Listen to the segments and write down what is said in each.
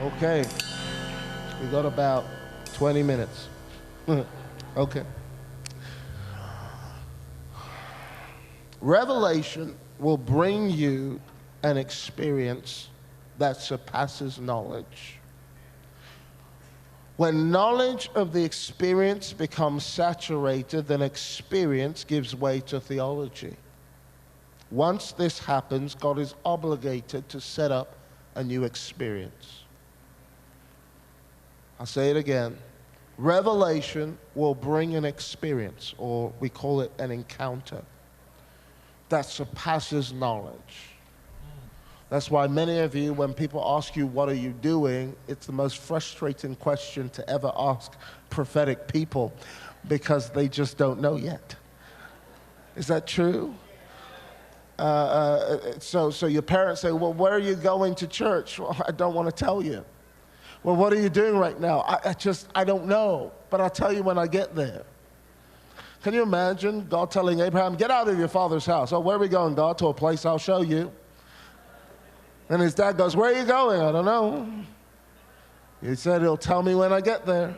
Okay, we got about 20 minutes. Okay. Revelation will bring you an experience that surpasses knowledge. When knowledge of the experience becomes saturated, then experience gives way to theology. Once this happens, God is obligated to set up a new experience. I'll say it again. Revelation will bring an experience, or we call it an encounter, that surpasses knowledge. That's why many of you, when people ask you, what are you doing? It's the most frustrating question to ever ask prophetic people, because they just don't know yet. Is that true? So your parents say, well, where are you going to church? Well, I don't want to tell you. Well, what are you doing right now? I don't know, but I'll tell you when I get there. Can you imagine God telling Abraham, get out of your father's house? Oh, where are we going, God? To a place I'll show you. And his dad goes, where are you going? I don't know. He said he'll tell me when I get there.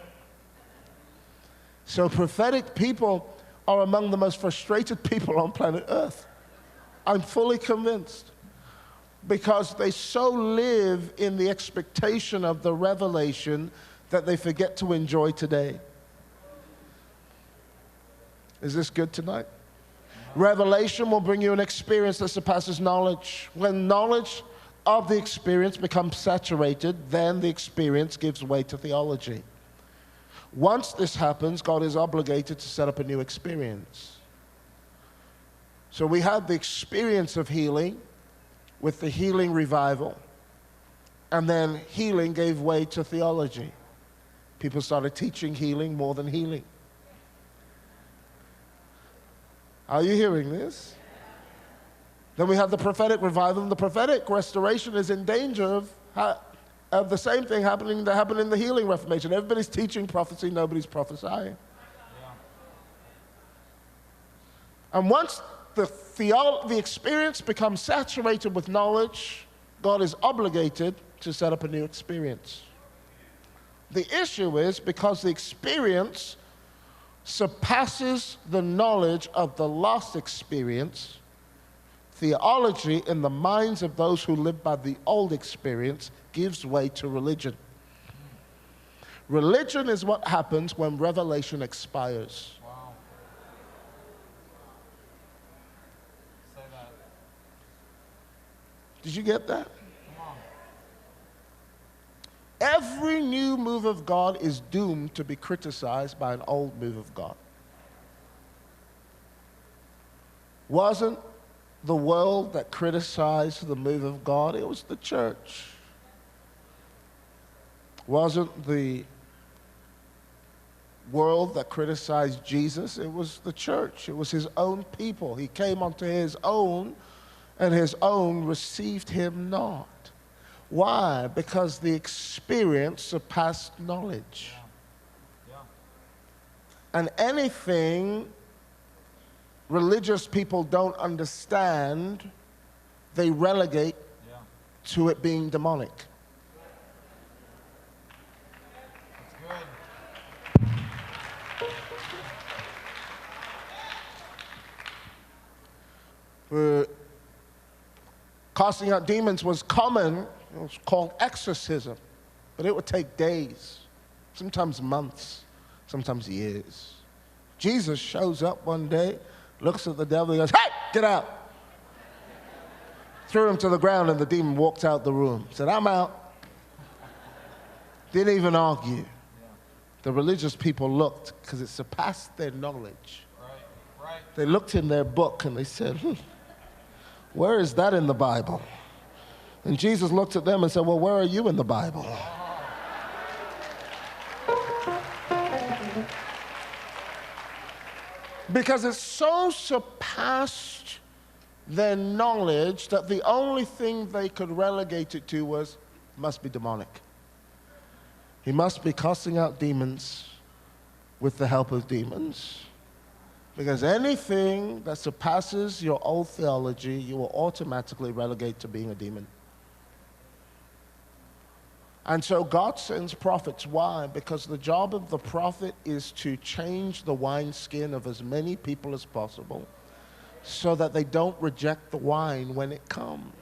So prophetic people are among the most frustrated people on planet Earth. I'm fully convinced. Because they so live in the expectation of the revelation that they forget to enjoy today. Is this good tonight? Revelation will bring you an experience that surpasses knowledge. When knowledge of the experience becomes saturated, then the experience gives way to theology. Once this happens, God is obligated to set up a new experience. So we had the experience of healing with the healing revival, and then healing gave way to theology. People started teaching healing more than healing. Are you hearing this? Then we have the prophetic revival, and the prophetic restoration is in danger of the same thing happening that happened in the healing reformation. Everybody's teaching prophecy, nobody's prophesying. And once the experience becomes saturated with knowledge, God is obligated to set up a new experience. The issue is, because the experience surpasses the knowledge of the lost experience, theology in the minds of those who live by the old experience gives way to religion. Religion is what happens when revelation expires. Wow. Say that. Did you get that? Come on. Every new move of God is doomed to be criticized by an old move of God. Wasn't the world that criticized the move of God? It was the church. Wasn't the world that criticized Jesus? It was the church. It was his own people. He came unto his own, and his own received him not. Why? Because the experience surpassed knowledge. Yeah. And anything religious people don't understand, they relegate to it being demonic. That's good. Casting out demons was common. It was called exorcism, but it would take days, sometimes months, sometimes years. Jesus shows up one day, looks at the devil, and goes, hey, get out. Threw him to the ground, and the demon walked out the room. Said, I'm out. Didn't even argue. Yeah. The religious people looked, because it surpassed their knowledge. Right. They looked in their book, and they said, where is that in the Bible? And Jesus looked at them and said, well, where are you in the Bible? Because it's so surpassed their knowledge that the only thing they could relegate it to was, must be demonic. He must be casting out demons with the help of demons. Because anything that surpasses your old theology, you will automatically relegate to being a demon. And so God sends prophets. Why? Because the job of the prophet is to change the wineskin of as many people as possible so that they don't reject the wine when it comes.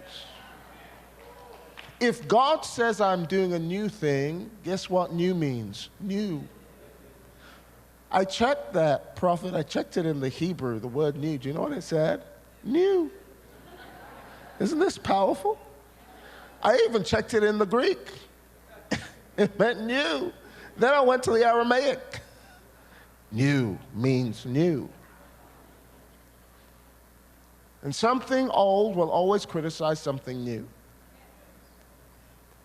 If God says I'm doing a new thing, guess what new means? New. I checked that, prophet. I checked it in the Hebrew, the word new. Do you know what it said? New. Isn't this powerful? I even checked it in the Greek. It meant new. Then I went to the Aramaic. New means new. And something old will always criticize something new.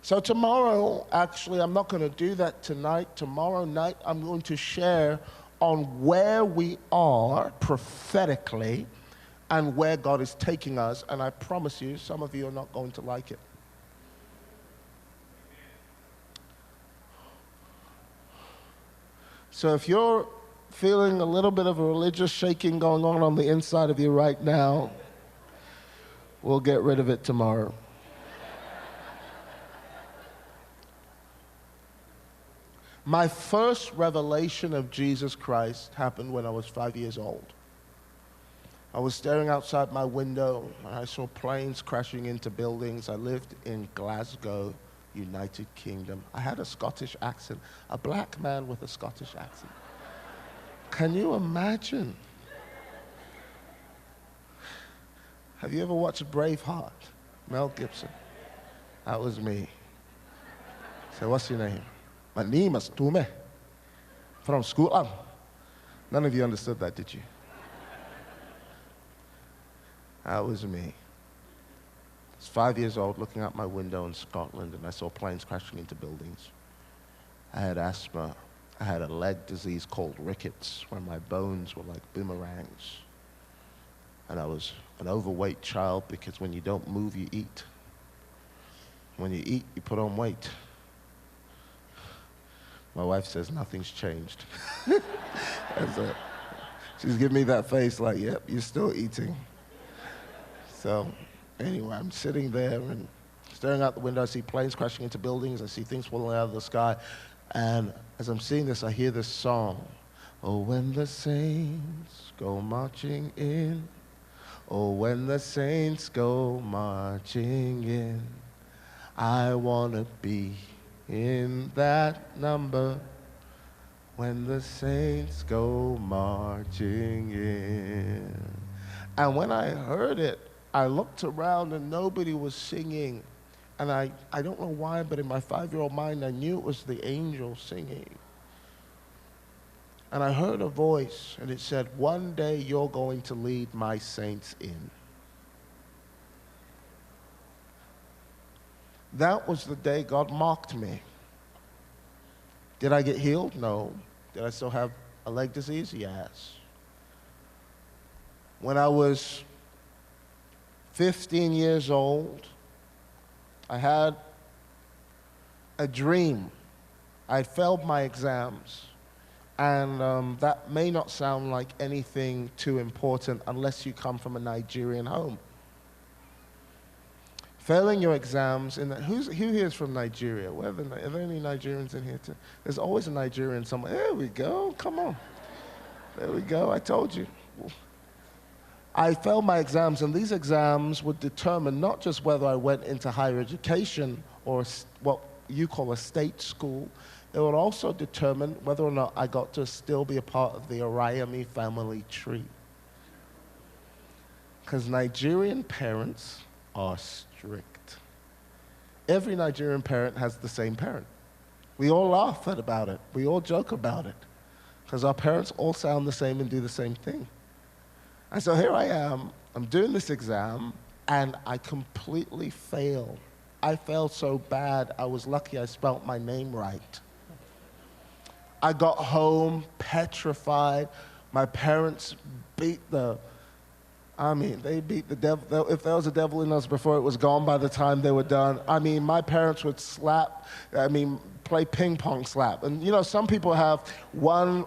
So tomorrow, actually, I'm not going to do that tonight. Tomorrow night, I'm going to share on where we are prophetically and where God is taking us. And I promise you, some of you are not going to like it. So if you're feeling a little bit of a religious shaking going on the inside of you right now, we'll get rid of it tomorrow. My first revelation of Jesus Christ happened when I was 5 years old. I was staring outside my window and I saw planes crashing into buildings. I lived in Glasgow, United Kingdom. I had a Scottish accent, a black man with a Scottish accent. Can you imagine? Have you ever watched Braveheart? Mel Gibson. That was me. So what's your name? My name is Tomi, from Scotland. None of you understood that, did you? That was me. I was 5 years old looking out my window in Scotland and I saw planes crashing into buildings. I had asthma. I had a leg disease called rickets where my bones were like boomerangs. And I was an overweight child because when you don't move, you eat. When you eat, you put on weight. My wife says nothing's changed. She's giving me that face like, yep, you're still eating. So anyway, I'm sitting there and staring out the window. I see planes crashing into buildings. I see things falling out of the sky. And as I'm seeing this, I hear this song. Oh, when the saints go marching in. Oh, when the saints go marching in. I want to be in that number. When the saints go marching in. And when I heard it, I looked around and nobody was singing. And I don't know why, but in my 5-year-old mind, I knew it was the angel singing. And I heard a voice, and it said, one day you're going to lead my saints in. That was the day God marked me. Did I get healed? No. Did I still have a leg disease? Yes. When I was 15 years old, I had a dream. I failed my exams. And that may not sound like anything too important unless you come from a Nigerian home. Failing your exams, who here is from Nigeria? Are there any Nigerians in here too? There's always a Nigerian somewhere. There we go, come on. There we go, I told you. I failed my exams, and these exams would determine not just whether I went into higher education or what you call a state school. It would also determine whether or not I got to still be a part of the Arayomi family tree. Because Nigerian parents are strict. Every Nigerian parent has the same parent. We all laugh about it. We all joke about it. Because our parents all sound the same and do the same thing. And so here I am, I'm doing this exam, and I completely fail. I failed so bad, I was lucky I spelt my name right. I got home petrified. My parents beat they beat the devil. If there was a devil in us before it was gone by the time they were done. My parents would play ping pong slap. And some people have one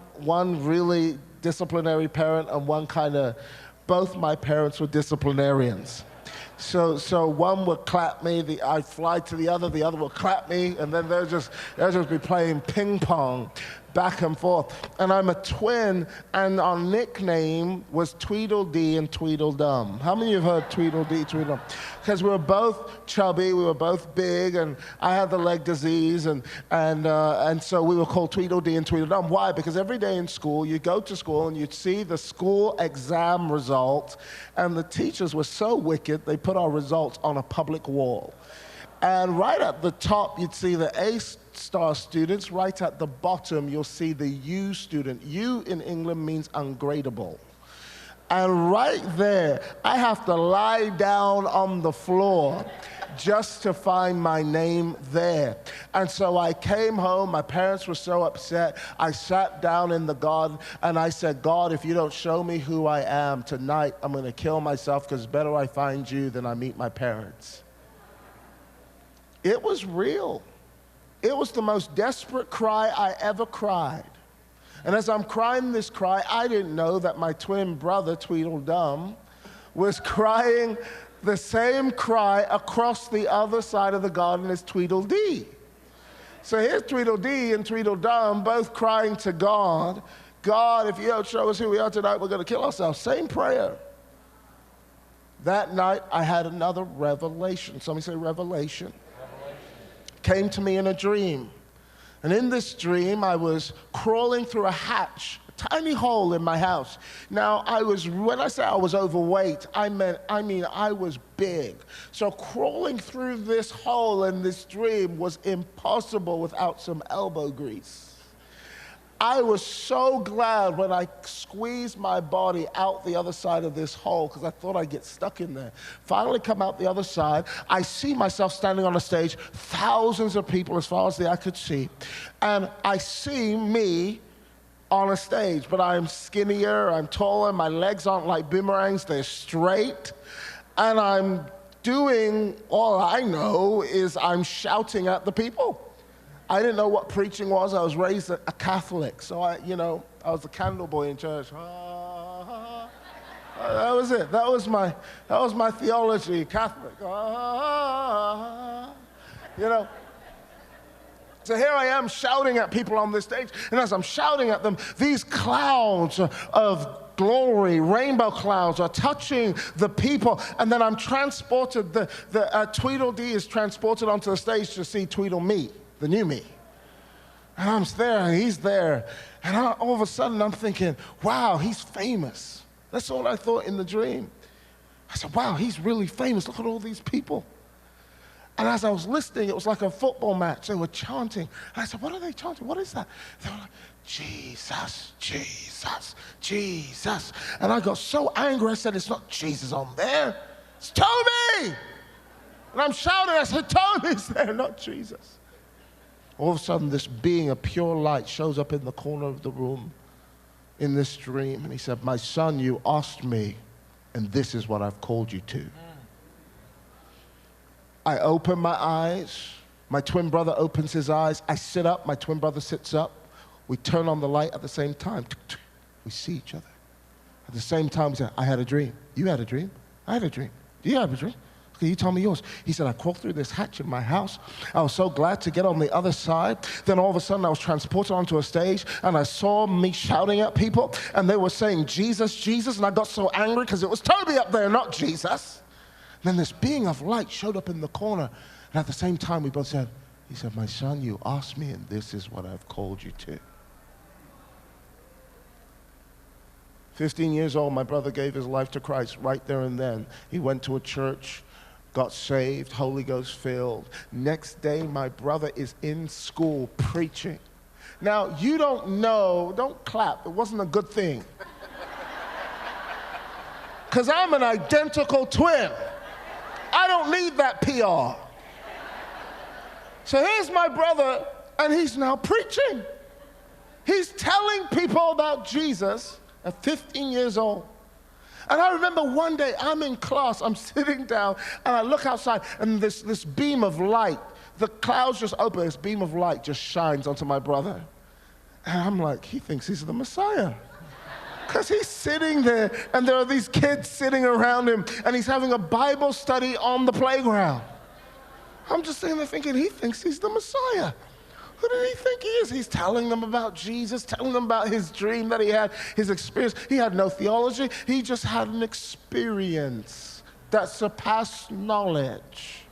really disciplinary parent and one kind of, both my parents were disciplinarians. So one would clap me, I'd fly to the other would clap me, and then they'll just be playing ping pong back and forth. And I'm a twin, and our nickname was Tweedledee and Tweedledum. How many of you have heard Tweedledee, Tweedledum? Because we were both chubby, we were both big, and I had the leg disease, and so we were called Tweedledee and Tweedledum. Why? Because every day in school, you'd go to school and you'd see the school exam results, and the teachers were so wicked, they put our results on a public wall. And right at the top, you'd see the A-star students. Right at the bottom, you'll see the U student. U in England means ungradable. And right there, I have to lie down on the floor just to find my name there. And so I came home, my parents were so upset, I sat down in the garden and I said, God, if you don't show me who I am tonight, I'm gonna kill myself, because better I find you than I meet my parents. It was real. It was the most desperate cry I ever cried. And as I'm crying this cry, I didn't know that my twin brother, Tweedledum, was crying the same cry across the other side of the garden as Tweedledee. So here's Tweedledee and Tweedledum both crying to God, God, if you don't show us who we are tonight, we're going to kill ourselves. Same prayer. That night, I had another revelation. Somebody say revelation. Came to me in a dream. And in this dream, I was crawling through a hatch, a tiny hole in my house. Now, when I say I was overweight, I mean I was big. So crawling through this hole in this dream was impossible without some elbow grease. I was so glad when I squeezed my body out the other side of this hole, because I thought I'd get stuck in there. Finally come out the other side, I see myself standing on a stage, thousands of people as far as the eye could see, and I see me on a stage, but I'm skinnier, I'm taller, my legs aren't like boomerangs, they're straight, and I'm doing, all I know is I'm shouting at the people. I didn't know what preaching was. I was raised a Catholic, so I was the candle boy in church. That was it. That was my theology, Catholic. So here I am shouting at people on this stage, and as I'm shouting at them, these clouds of glory, rainbow clouds are touching the people, and then I'm transported. The Tweedledee is transported onto the stage to see Tweedle-me, the new me. And I'm there, and he's there. And all of a sudden, I'm thinking, wow, he's famous. That's all I thought in the dream. I said, wow, he's really famous. Look at all these people. And as I was listening, it was like a football match. They were chanting. And I said, what are they chanting? What is that? They were like, Jesus, Jesus, Jesus. And I got so angry, I said, it's not Jesus on there. It's Tomi! And I'm shouting, I said, Tomi's there, not Jesus. All of a sudden, this being of pure light shows up in the corner of the room in this dream. And he said, my son, you asked me, and this is what I've called you to. I open my eyes. My twin brother opens his eyes. I sit up. My twin brother sits up. We turn on the light at the same time. We see each other. At the same time, we say, I had a dream. You had a dream. I had a dream. Do you have a dream? Okay, you tell me yours. He said, I crawled through this hatch in my house. I was so glad to get on the other side. Then all of a sudden, I was transported onto a stage, and I saw me shouting at people, and they were saying, Jesus, Jesus, and I got so angry because it was Tomi up there, not Jesus. And then this being of light showed up in the corner, and at the same time, we both said, he said, my son, you asked me, and this is what I've called you to. 15 years old, my brother gave his life to Christ right there and then. He went to a church, got saved, Holy Ghost filled. Next day, my brother is in school preaching. Now, you don't know, don't clap, it wasn't a good thing. Because I'm an identical twin. I don't need that PR. So here's my brother, and he's now preaching. He's telling people about Jesus at 15 years old. And I remember one day I'm in class, I'm sitting down, and I look outside, and this beam of light, the clouds just open, this beam of light just shines onto my brother. And I'm like, he thinks he's the Messiah. Because he's sitting there, and there are these kids sitting around him, and he's having a Bible study on the playground. I'm just sitting there thinking, he thinks he's the Messiah. Who did he think he is? He's telling them about Jesus, telling them about his dream that he had, his experience. He had no theology. He just had an experience that surpassed knowledge.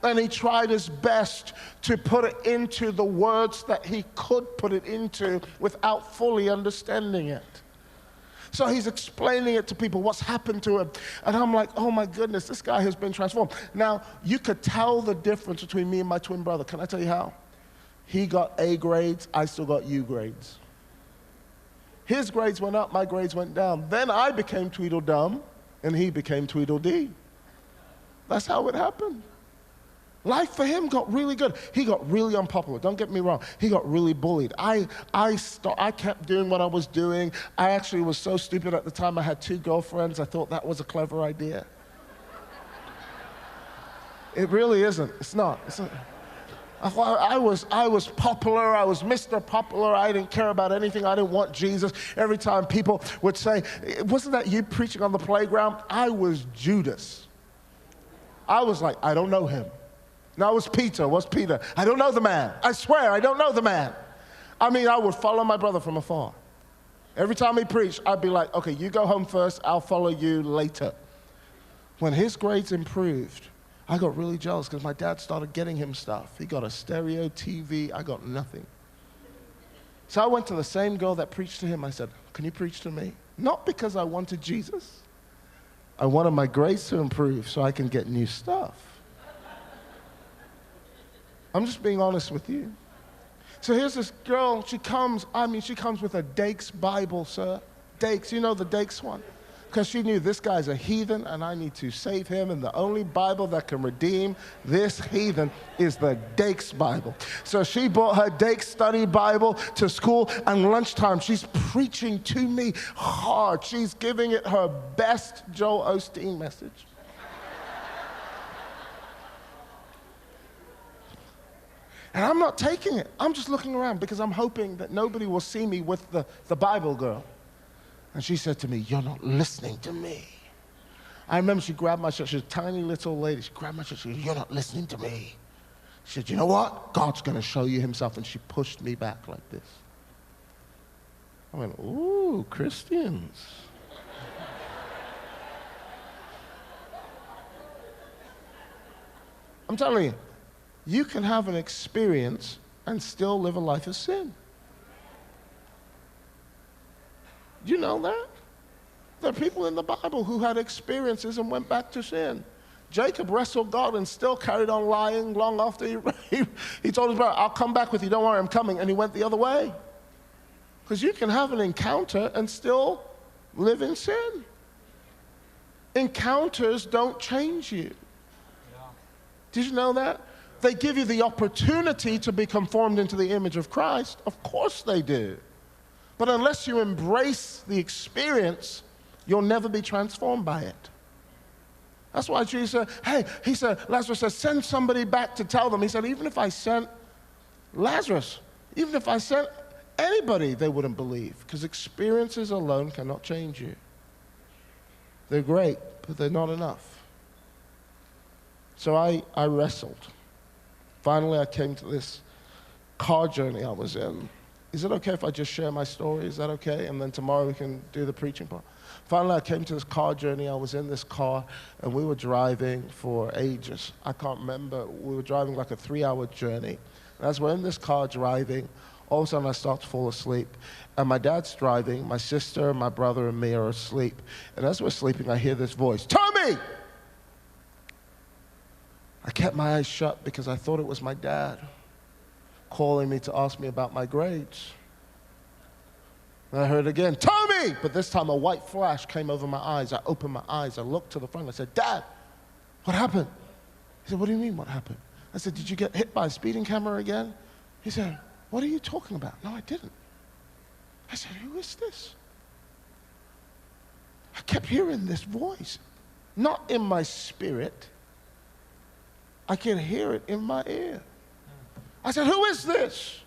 And he tried his best to put it into the words that he could put it into without fully understanding it. So he's explaining it to people, what's happened to him. And I'm like, oh my goodness, this guy has been transformed. Now, you could tell the difference between me and my twin brother. Can I tell you how? He got A grades, I still got U grades. His grades went up, my grades went down. Then I became Tweedledum, and he became Tweedledee. That's how it happened. Life for him got really good. He got really unpopular. Don't get me wrong. He got really bullied. I kept doing what I was doing. I actually was so stupid at the time. I had 2 girlfriends. I thought that was a clever idea. It really isn't. It's not. I was popular. I was Mr. Popular. I didn't care about anything. I didn't want Jesus. Every time people would say, wasn't that you preaching on the playground? I was Judas. I was like, I don't know him. No, it was Peter. What's Peter? I don't know the man. I swear, I don't know the man. I mean, I would follow my brother from afar. Every time he preached, I'd be like, okay, you go home first. I'll follow you later. When his grades improved, I got really jealous because my dad started getting him stuff. He got a stereo TV. I got nothing. So I went to the same girl that preached to him. I said, can you preach to me? Not because I wanted Jesus. I wanted my grades to improve so I can get new stuff. I'm just being honest with you. So here's this girl, she comes with a Dakes Bible, sir. Dakes, you know the Dakes one? Because she knew this guy's a heathen and I need to save him, and the only Bible that can redeem this heathen is the Dakes Bible. So she brought her Dakes study Bible to school, and lunchtime she's preaching to me hard. She's giving it her best Joel Osteen message. And I'm not taking it. I'm just looking around because I'm hoping that nobody will see me with the Bible girl. And she said to me, you're not listening to me. I remember she grabbed my shirt. She was a tiny little lady. She grabbed my shirt. She said, you're not listening to me. She said, you know what? God's going to show you himself. And she pushed me back like this. I went, ooh, Christians. I'm telling you, you can have an experience and still live a life of sin. Do you know that? There are people in the Bible who had experiences and went back to sin. Jacob wrestled God and still carried on lying long after he told his brother, I'll come back with you, don't worry, I'm coming. And he went the other way. Because you can have an encounter and still live in sin. Encounters don't change you. Yeah. Did you know that? They give you the opportunity to be conformed into the image of Christ. Of course they do. But unless you embrace the experience, you'll never be transformed by it. That's why Jesus said, hey, he said, Lazarus said, send somebody back to tell them. He said, even if I sent Lazarus, even if I sent anybody, they wouldn't believe. Because experiences alone cannot change you. They're great, but they're not enough. So I wrestled. Finally, I came to this car journey I was in. Is it okay if I just share my story? Is that okay? And then tomorrow we can do the preaching part. Finally, I came to this car journey. I was in this car, and we were driving for ages. I can't remember. We were driving like a 3-hour journey. And as we're in this car driving, all of a sudden I start to fall asleep. And my dad's driving. My sister, my brother, and me are asleep. And as we're sleeping, I hear this voice, Tomi! I kept my eyes shut because I thought it was my dad calling me to ask me about my grades. And I heard it again, Tomi! But this time a white flash came over my eyes. I opened my eyes. I looked to the front. I said, Dad, what happened? He said, what do you mean what happened? I said, did you get hit by a speeding camera again? He said, what are you talking about? No, I didn't. I said, who is this? I kept hearing this voice, not in my spirit. I could hear it in my ear. I said, who is this?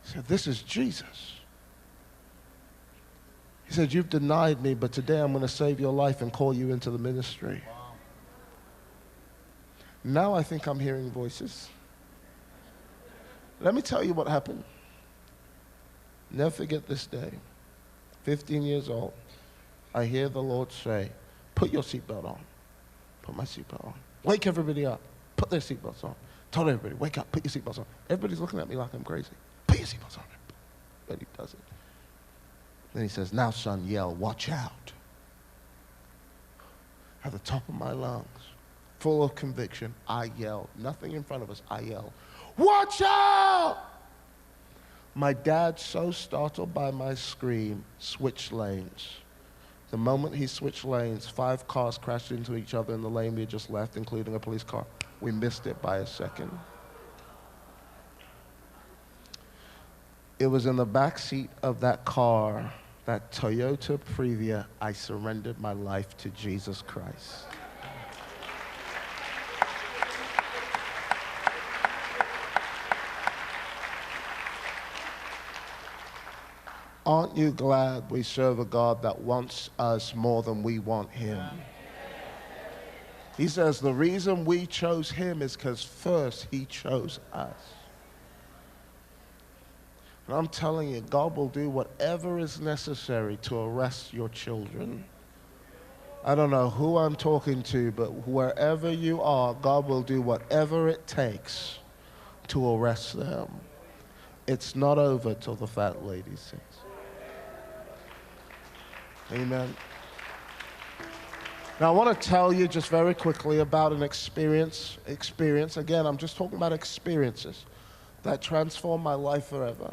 He said, this is Jesus. He said, you've denied me, but today I'm going to save your life and call you into the ministry. Wow. Now I think I'm hearing voices. Let me tell you what happened. Never forget this day. 15 years old. I hear the Lord say, put your seatbelt on. Put my seatbelt on. Wake everybody up. Put their seatbelts on. Told everybody, wake up, put your seatbelts on. Everybody's looking at me like I'm crazy. Put your seatbelts on. But he does it. Then he says, now son, yell, watch out. At the top of my lungs, full of conviction, I yelled. Nothing in front of us, I yelled, watch out! My dad, so startled by my scream, switched lanes. The moment he switched lanes, 5 cars crashed into each other in the lane we had just left, including a police car. We missed it by a second. It was in the back seat of that car, that Toyota Previa, I surrendered my life to Jesus Christ. Aren't you glad we serve a God that wants us more than we want him? He says the reason we chose him is because first he chose us. And I'm telling you, God will do whatever is necessary to arrest your children. I don't know who I'm talking to, but wherever you are, God will do whatever it takes to arrest them. It's not over till the fat lady sings. Amen. Now I want to tell you just very quickly about an experience. Again, I'm just talking about experiences that transformed my life forever.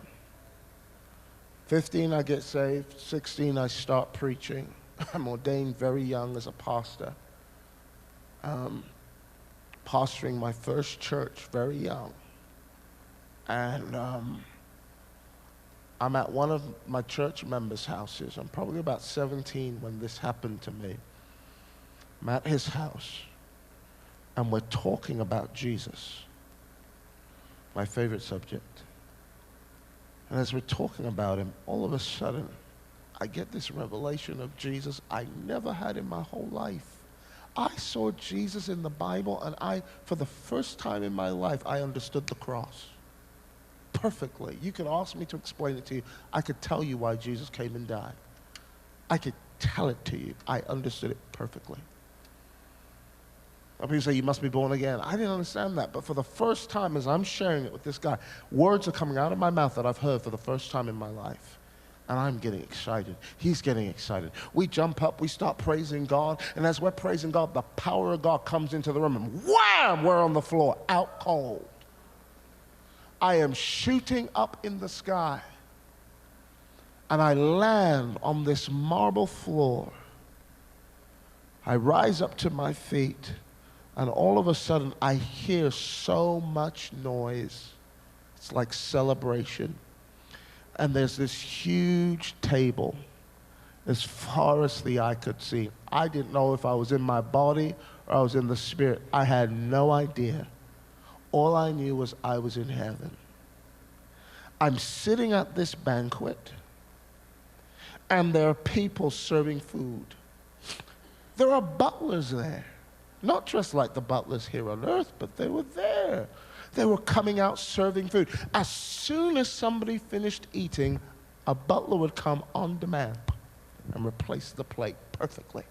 15, I get saved. 16, I start preaching. I'm ordained very young as a pastor. Pastoring my first church very young. And I'm at one of my church members' houses. I'm probably about 17 when this happened to me. I'm at his house, and we're talking about Jesus, my favorite subject. And as we're talking about him, all of a sudden, I get this revelation of Jesus I never had in my whole life. I saw Jesus in the Bible, and for the first time in my life, I understood the cross perfectly. You could ask me to explain it to you. I could tell you why Jesus came and died. I could tell it to you. I understood it perfectly. People say, you must be born again. I didn't understand that, but for the first time as I'm sharing it with this guy, words are coming out of my mouth that I've heard for the first time in my life. And I'm getting excited. He's getting excited. We jump up, we start praising God, and as we're praising God, the power of God comes into the room, and wham, we're on the floor, out cold. I am shooting up in the sky, and I land on this marble floor. I rise up to my feet, and all of a sudden, I hear so much noise. It's like celebration. And there's this huge table as far as the eye could see. I didn't know if I was in my body or I was in the spirit. I had no idea. All I knew was I was in heaven. I'm sitting at this banquet, and there are people serving food. There are butlers there. Not just like the butlers here on earth, but they were there. They were coming out serving food. As soon as somebody finished eating, a butler would come on demand and replace the plate perfectly.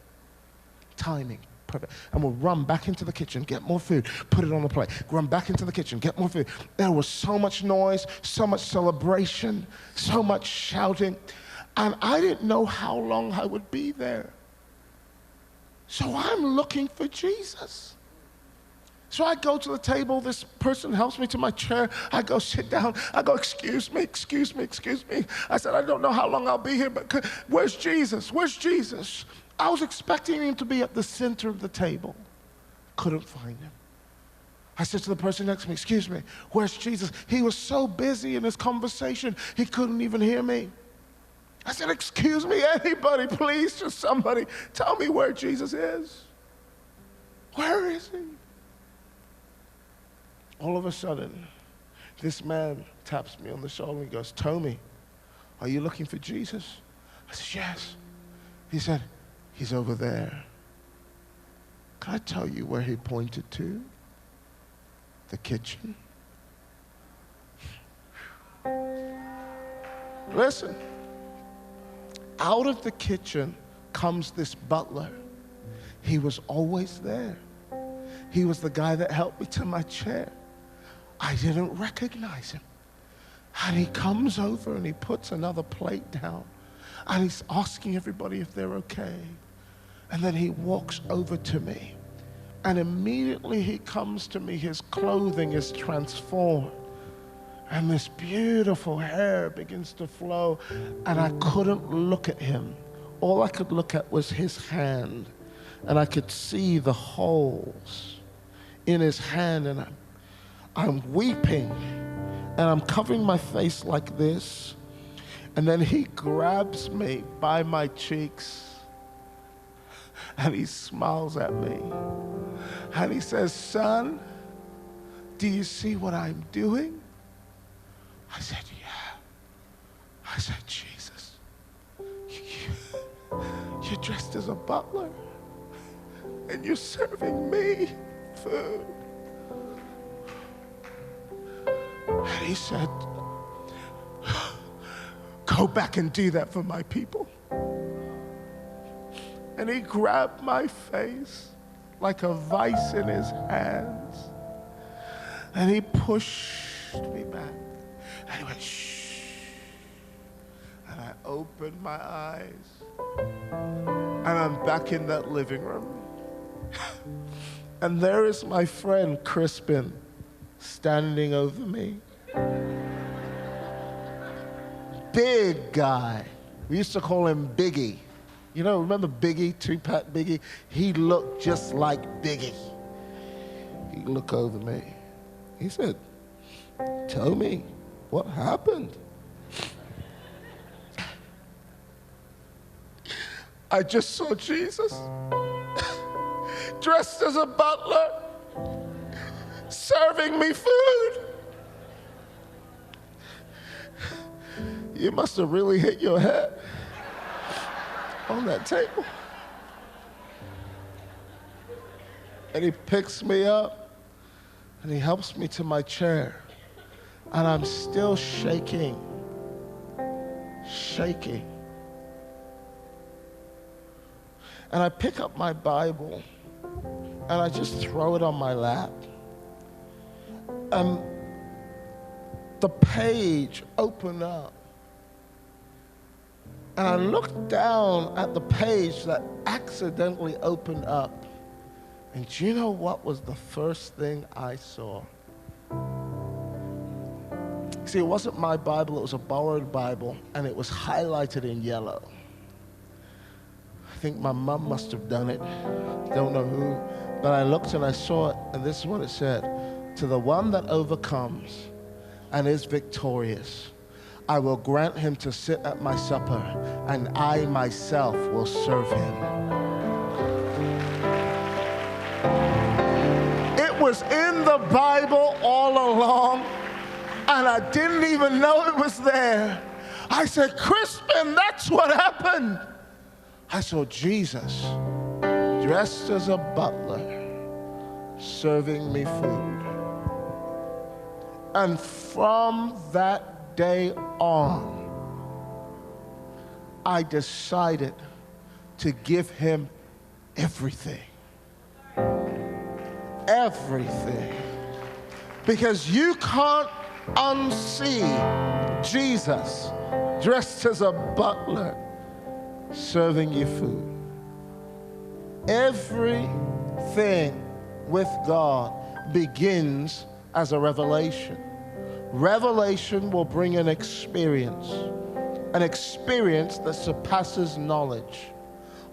Timing, perfect. And we'll run back into the kitchen, get more food, put it on the plate. Run back into the kitchen, get more food. There was so much noise, so much celebration, so much shouting. And I didn't know how long I would be there. So I'm looking for Jesus. So I go to the table, this person helps me to my chair, I go sit down, I go, excuse me. I said, I don't know how long I'll be here, but where's Jesus? Where's Jesus? I was expecting him to be at the center of the table. Couldn't find him. I said to the person next to me, excuse me, where's Jesus? He was so busy in his conversation, he couldn't even hear me. I said, excuse me, anybody, please, just somebody, tell me where Jesus is. Where is he? All of a sudden, this man taps me on the shoulder and he goes, Tomi, are you looking for Jesus? I said, yes. He said, he's over there. Can I tell you where he pointed to? The kitchen. Listen, out of the kitchen comes this butler. He was always there. He was the guy that helped me to my chair. I didn't recognize him. And he comes over and he puts another plate down. And he's asking everybody if they're okay. And then he walks over to me. And immediately he comes to me, his clothing is transformed. And this beautiful hair begins to flow. And I couldn't look at him. All I could look at was his hand. And I could see the holes in his hand. And I'm weeping. And I'm covering my face like this. And then he grabs me by my cheeks. And he smiles at me. And he says, son, do you see what I'm doing? I said, yeah. I said, Jesus, you're dressed as a butler. And you're serving me food. And he said, go back and do that for my people. And he grabbed my face like a vice in his hands. And he pushed me back. And he went, shh. And I opened my eyes. And I'm back in that living room. And there is my friend Crispin standing over me. Big guy. We used to call him Biggie. You know, remember Biggie, Tupac Biggie? He looked just like Biggie. He looked over me. He said, Tomi, what happened? I just saw Jesus dressed as a butler, serving me food. You must have really hit your head on that table. And he picks me up and he helps me to my chair. And I'm still shaking. And I pick up my Bible and I just throw it on my lap. And the page opened up. And I looked down at the page that accidentally opened up. And do you know what was the first thing I saw? See, it wasn't my Bible, it was a borrowed Bible, and it was highlighted in yellow. I think my mom must have done it. Don't know who. But I looked and I saw it, and this is what it said. To the one that overcomes and is victorious, I will grant him to sit at my supper, and I myself will serve him. It was in the Bible all along, and I didn't even know it was there. I said, Crispin, that's what happened. I saw Jesus dressed as a butler, serving me food. And from that day on, I decided to give him everything. Everything. Because you can't unsee Jesus dressed as a butler serving you food. Everything with God begins as a revelation. Revelation will bring an experience that surpasses knowledge.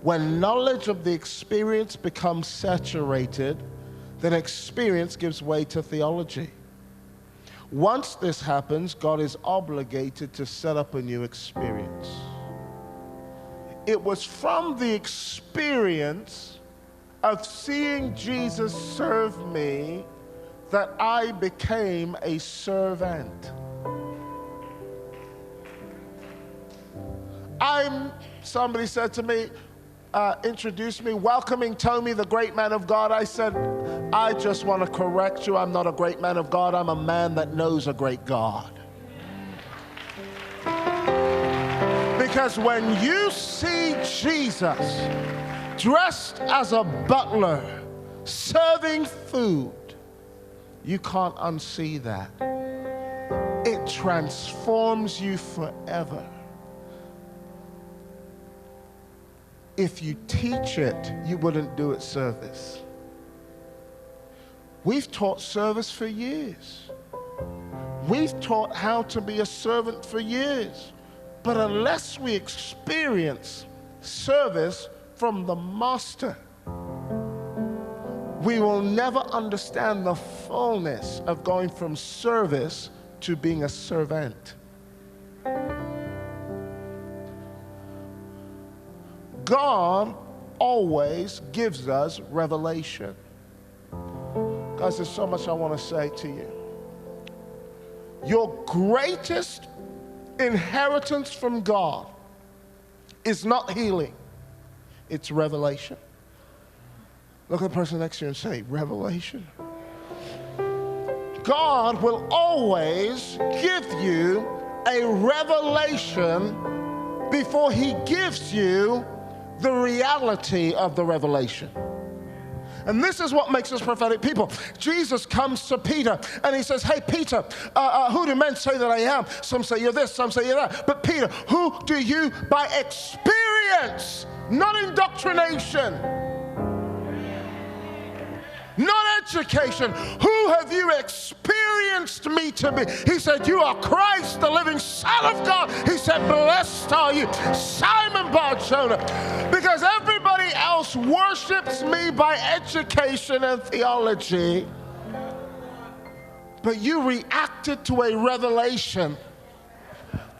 When knowledge of the experience becomes saturated, then experience gives way to theology. Once this happens, God is obligated to set up a new experience. It was from the experience of seeing Jesus serve me that I became a servant. I time somebody said to me, introduced me, welcoming Tomi, the great man of God, I said, I just want to correct you. I'm not a great man of God. I'm a man that knows a great God. Because when you see Jesus dressed as a butler, serving food, you can't unsee that. It transforms you forever. If you teach it, you wouldn't do it service. We've taught service for years. We've taught how to be a servant for years. But unless we experience service from the master, we will never understand the fullness of going from service to being a servant. God always gives us revelation. Guys, there's so much I want to say to you. Your greatest inheritance from God is not healing, it's revelation. Look at the person next to you and say, revelation. God will always give you a revelation before he gives you the reality of the revelation. And this is what makes us prophetic people. Jesus comes to Peter and he says, hey, Peter, who do men say that I am? Some say you're this, some say you're that. But Peter, who do you by experience, not indoctrination, not education, who have you experienced me to be? He said, you are Christ, the living Son of God. He said, blessed are you, Simon Bar-Jonah, because everybody else worships me by education and theology, but you reacted to a revelation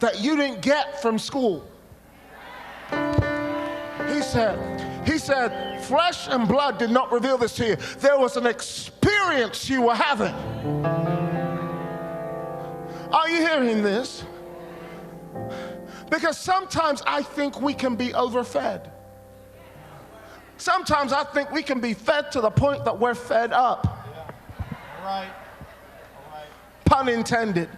that you didn't get from school. He said, flesh and blood did not reveal this to you. There was an experience you were having. Are you hearing this? Because sometimes I think we can be overfed. Sometimes I think we can be fed to the point that we're fed up. Yeah. All right. Pun intended.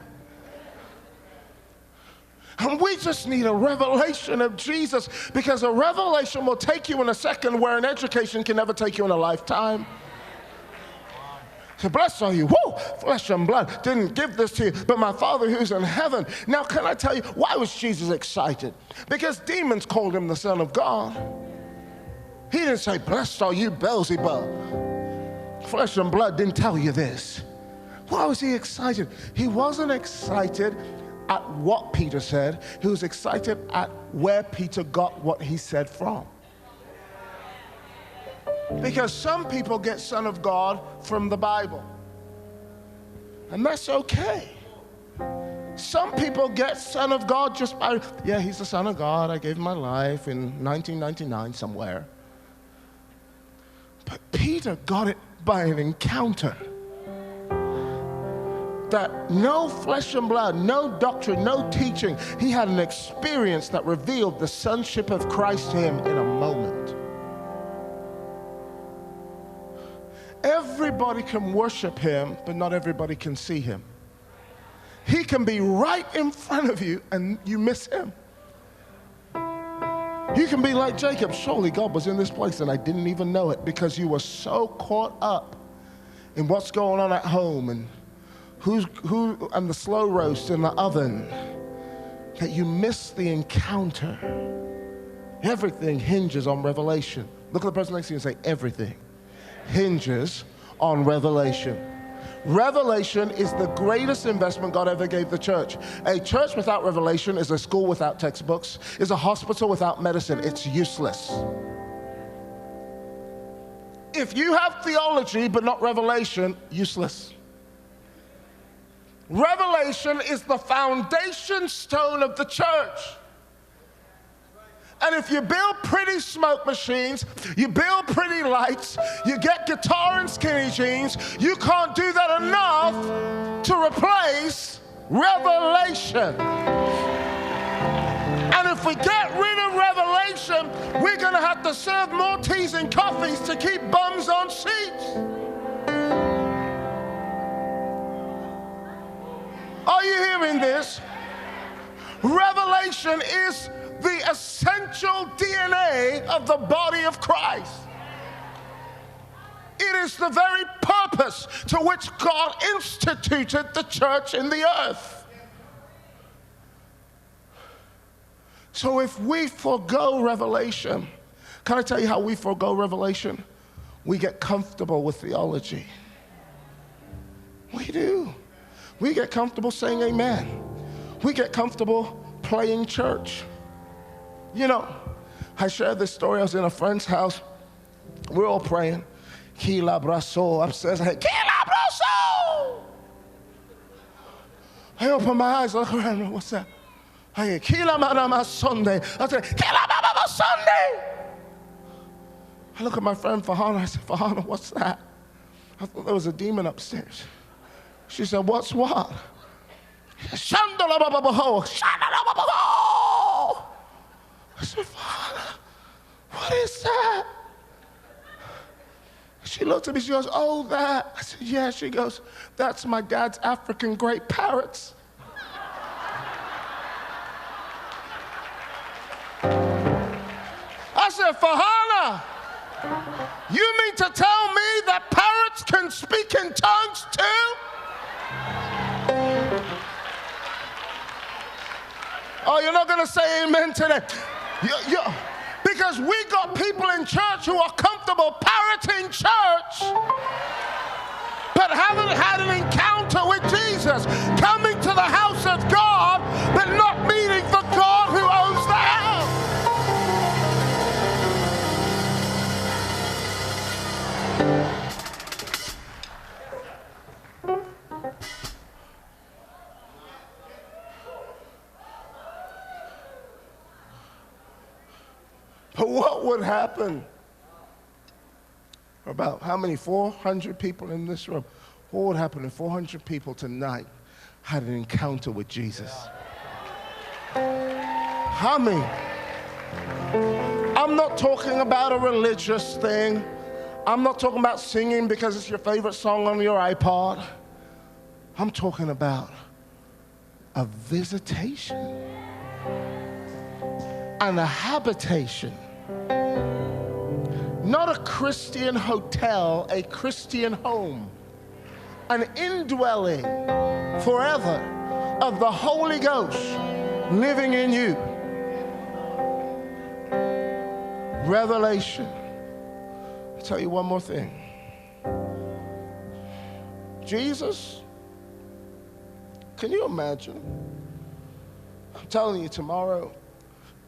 And we just need a revelation of Jesus, because a revelation will take you in a second where an education can never take you in a lifetime. So blessed are you. Whoa, flesh and blood didn't give this to you, but my Father who's in heaven. Now, can I tell you, why was Jesus excited? Because demons called him the Son of God. He didn't say, blessed are you, Beelzebub. Flesh and blood didn't tell you this. Why was he excited? He wasn't excited at what Peter said. He was excited at where Peter got what he said from. Because some people get Son of God from the Bible, and that's okay. Some people get Son of God just by, yeah, he's the Son of God. I gave my life in 1999 somewhere. But Peter got it by an encounter. That no flesh and blood, no doctrine, no teaching. He had an experience that revealed the sonship of Christ to him in a moment. Everybody can worship him, but not everybody can see him. He can be right in front of you and you miss him. You can be like Jacob. Surely God was in this place and I didn't even know it, because you were so caught up in what's going on at home and who and the slow roast in the oven that you miss the encounter. Everything hinges on revelation. Look at the person next to you and say, everything hinges on revelation. Revelation is the greatest investment God ever gave the church. A church without revelation is a school without textbooks, is a hospital without medicine. It's useless. If you have theology but not revelation, useless. Revelation is the foundation stone of the church. And if you build pretty smoke machines, you build pretty lights, you get guitar and skinny jeans, you can't do that enough to replace revelation. And if we get rid of revelation, we're going to have to serve more teas and coffees to keep bums on seats. Are you hearing this? Revelation is the essential DNA of the body of Christ. It is the very purpose to which God instituted the church in the earth. So if we forego revelation, can I tell you how we forego revelation? We get comfortable with theology. We do. We get comfortable saying amen. We get comfortable playing church. You know, I shared this story. I was in a friend's house. We're all praying. Kila braso upstairs. I said, Kila braso! I open my eyes, I look around, what's that? I hear, Kila manama Sunday. I said, Kila manama Sunday! I look at my friend Fahana. I said, Fahana, what's that? I thought there was a demon upstairs. She said, what's what? Shandala babaho, shandala babaho. I said, Fahana, what is that? She looked at me, she goes, oh, that. I said, yeah. She goes, that's my dad's African great parrots. I said, Fahana, you mean to tell me that parrots can speak in tongues too? Oh, you're not going to say amen today. Because we got people in church who are comfortable parroting church, but haven't had an encounter with Jesus, coming to the house of God, but not meeting the God who owns the house. But what would happen? About how many? 400 people in this room. What would happen if 400 people tonight had an encounter with Jesus? How many? I'm not talking about a religious thing. I'm not talking about singing because it's your favorite song on your iPod. I'm talking about a visitation and a habitation. Not a Christian hotel, a Christian home. An indwelling forever of the Holy Ghost living in you. Revelation. I'll tell you one more thing. Jesus, can you imagine? I'm telling you, tomorrow,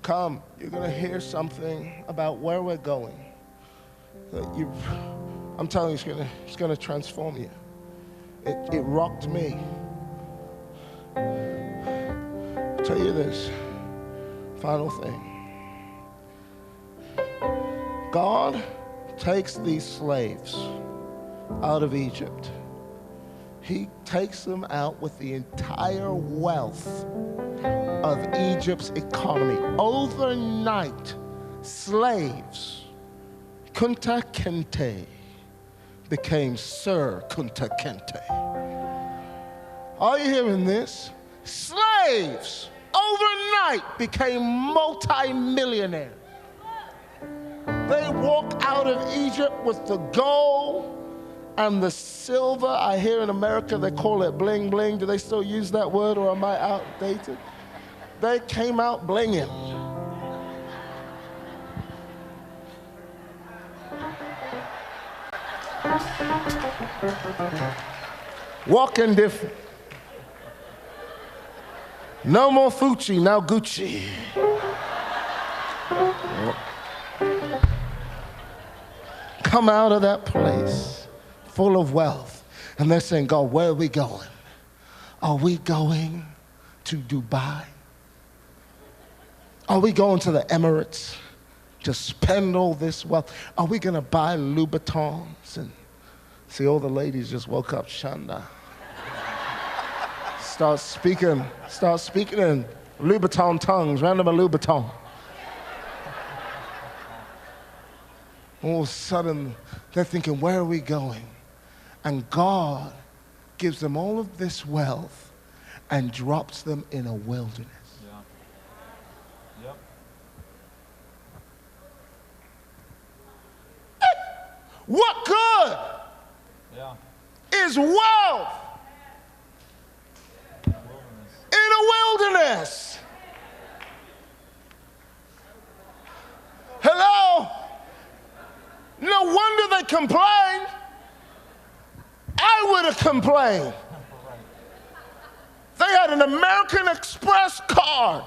come, you're going to hear something about where we're going. I'm telling you, it's going to transform you. It rocked me. I'll tell you this, final thing. God takes these slaves out of Egypt. He takes them out with the entire wealth of Egypt's economy. Overnight, slaves, Kunta Kinte, became Sir Kunta Kinte. Are you hearing this? Slaves, overnight, became multi-millionaires. They walk out of Egypt with the gold and the silver. I hear in America they call it bling bling. Do they still use that word, or am I outdated? They came out blinging. Walking different. No more Fucci, now Gucci. Come out of that place full of wealth. And they're saying, God, where are we going? Are we going to Dubai? Are we going to the Emirates to spend all this wealth? Are we going to buy Louboutins? And see, all the ladies just woke up, Shanda. Start speaking in Louboutin tongues, random a Louboutin. All of a sudden, they're thinking, where are we going? And God gives them all of this wealth and drops them in a wilderness. Yeah. Yep. What good Yeah. is wealth Wilderness. in a wilderness? Hello? No wonder they complain. I would have complained. They had an American Express card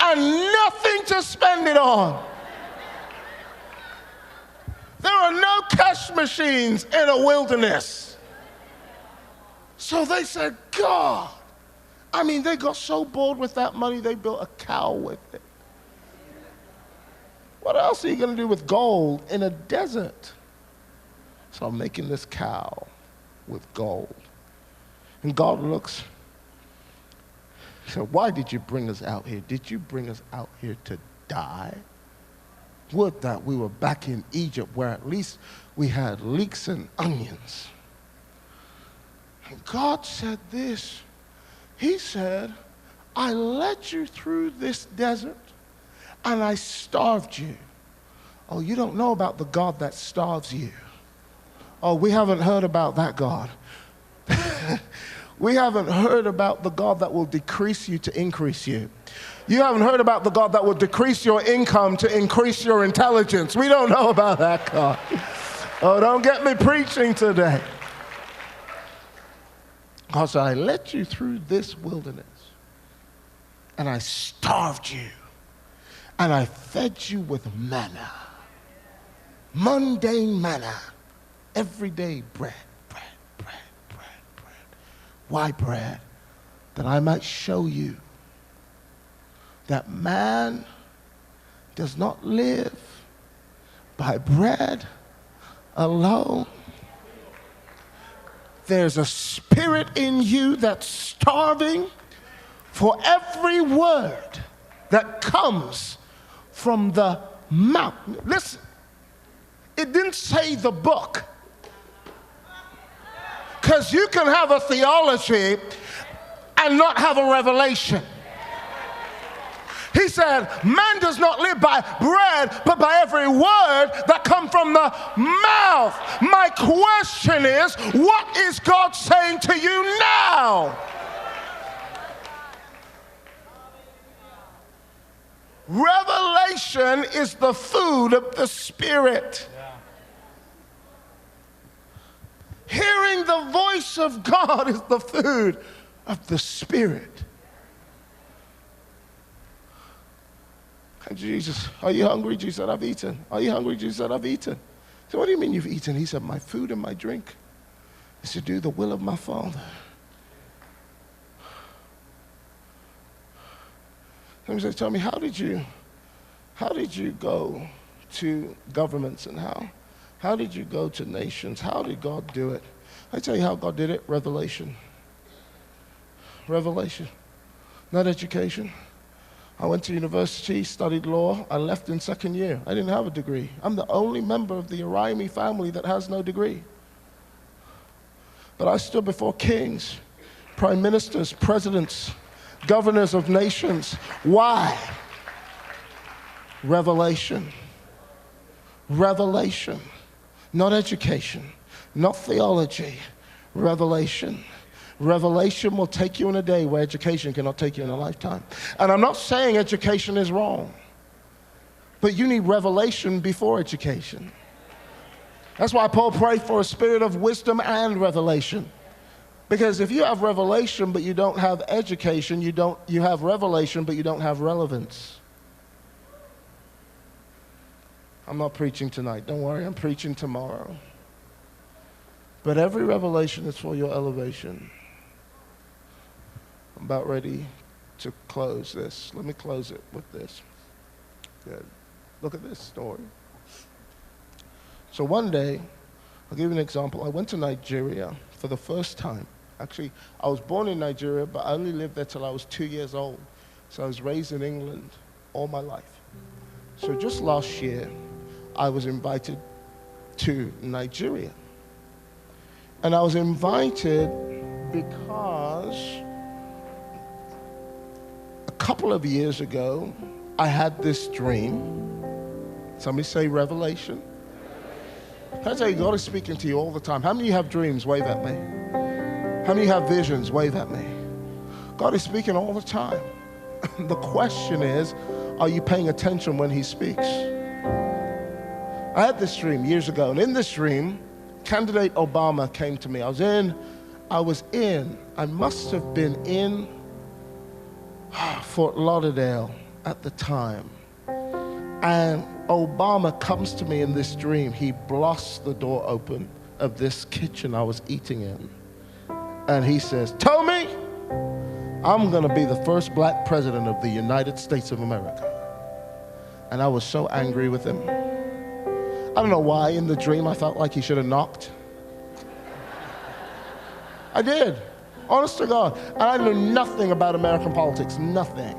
and nothing to spend it on. There are no cash machines in a wilderness. So they said, God. I mean, they got so bored with that money, they built a cow with it. What else are you going to do with gold in a desert? So I'm making this cow with gold. And God looks. He said, why did you bring us out here? Did you bring us out here to die? Would that we were back in Egypt where at least we had leeks and onions. And God said this. He said, I led you through this desert and I starved you. Oh, you don't know about the God that starves you. Oh, we haven't heard about that God. We haven't heard about the God that will decrease you to increase you. You haven't heard about the God that will decrease your income to increase your intelligence. We don't know about that God. Oh, don't get me preaching today. God said, I led you through this wilderness and I starved you and I fed you with manna, mundane manna, everyday bread. Why bread? That I might show you that man does not live by bread alone. There's a spirit in you that's starving for every word that comes from the mouth. Listen, it didn't say the book. Because you can have a theology and not have a revelation. He said, man does not live by bread, but by every word that comes from the mouth. My question is, what is God saying to you now? Revelation is the food of the Spirit. Hearing the voice of God is the food of the Spirit. And Jesus, are you hungry? Jesus said, I've eaten. Are you hungry? Jesus said, I've eaten. So what do you mean you've eaten? He said, my food and my drink is to do the will of my Father. Somebody said, tell me, how did you go to governments and how did you go to nations? How did God do it? I tell you how God did it. Revelation. Revelation. Not education. I went to university, studied law. I left in second year. I didn't have a degree. I'm the only member of the Arayomi family that has no degree. But I stood before kings, prime ministers, presidents, governors of nations. Why? Revelation. Revelation. Not education, not theology, revelation. Revelation will take you in a day where education cannot take you in a lifetime. And I'm not saying education is wrong, but you need revelation before education. That's why Paul prayed for a spirit of wisdom and revelation. Because if you have revelation but you don't have education, you have revelation but you don't have relevance. I'm not preaching tonight. Don't worry, I'm preaching tomorrow. But every revelation is for your elevation. I'm about ready to close this. Let me close it with this. Good. Look at this story. So one day, I'll give you an example. I went to Nigeria for the first time. Actually, I was born in Nigeria, but I only lived there till I was 2 years old. So I was raised in England all my life. So just last year, I was invited to Nigeria. And I was invited because a couple of years ago, I had this dream. Somebody say revelation. I tell you, God is speaking to you all the time. How many of you have dreams? Wave at me. How many of you have visions? Wave at me. God is speaking all the time. The question is, are you paying attention when he speaks? I had this dream years ago, and in this dream, candidate Obama came to me. I must have been in Fort Lauderdale at the time. And Obama comes to me in this dream. He blasts the door open of this kitchen I was eating in. And he says, Tomi, I'm going to be the first black president of the United States of America. And I was so angry with him. I don't know why in the dream I felt like he should have knocked. I did, honest to God. And I knew nothing about American politics, nothing.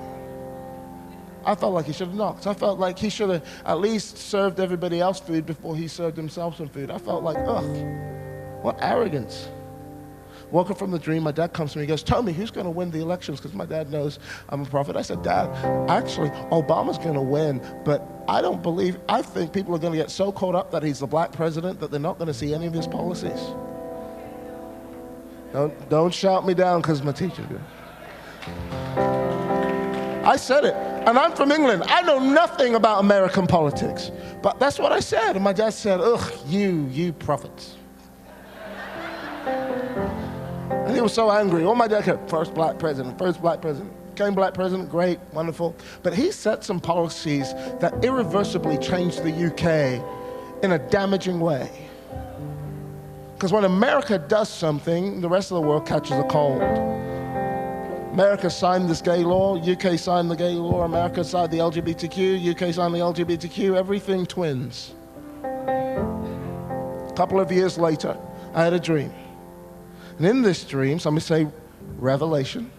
I felt like he should have knocked. I felt like he should have at least served everybody else food before he served himself some food. I felt like, ugh, what arrogance. Woke up from the dream, my dad comes to me, he goes, Tomi, who's going to win the elections? Because my dad knows I'm a prophet. I said, Dad, actually, Obama's going to win, but I think people are going to get so caught up that he's the black president that they're not going to see any of his policies. Don't shout me down because my teacher did. I said it, and I'm from England. I know nothing about American politics, but that's what I said. And my dad said, ugh, you prophets. And he was so angry. Oh, my dad kept, first black president. Became black president, great, wonderful. But he set some policies that irreversibly changed the UK in a damaging way. Because when America does something, the rest of the world catches a cold. America signed this gay law, UK signed the gay law, America signed the LGBTQ, UK signed the LGBTQ, everything twins. A couple of years later, I had a dream. And in this dream, somebody say, revelation.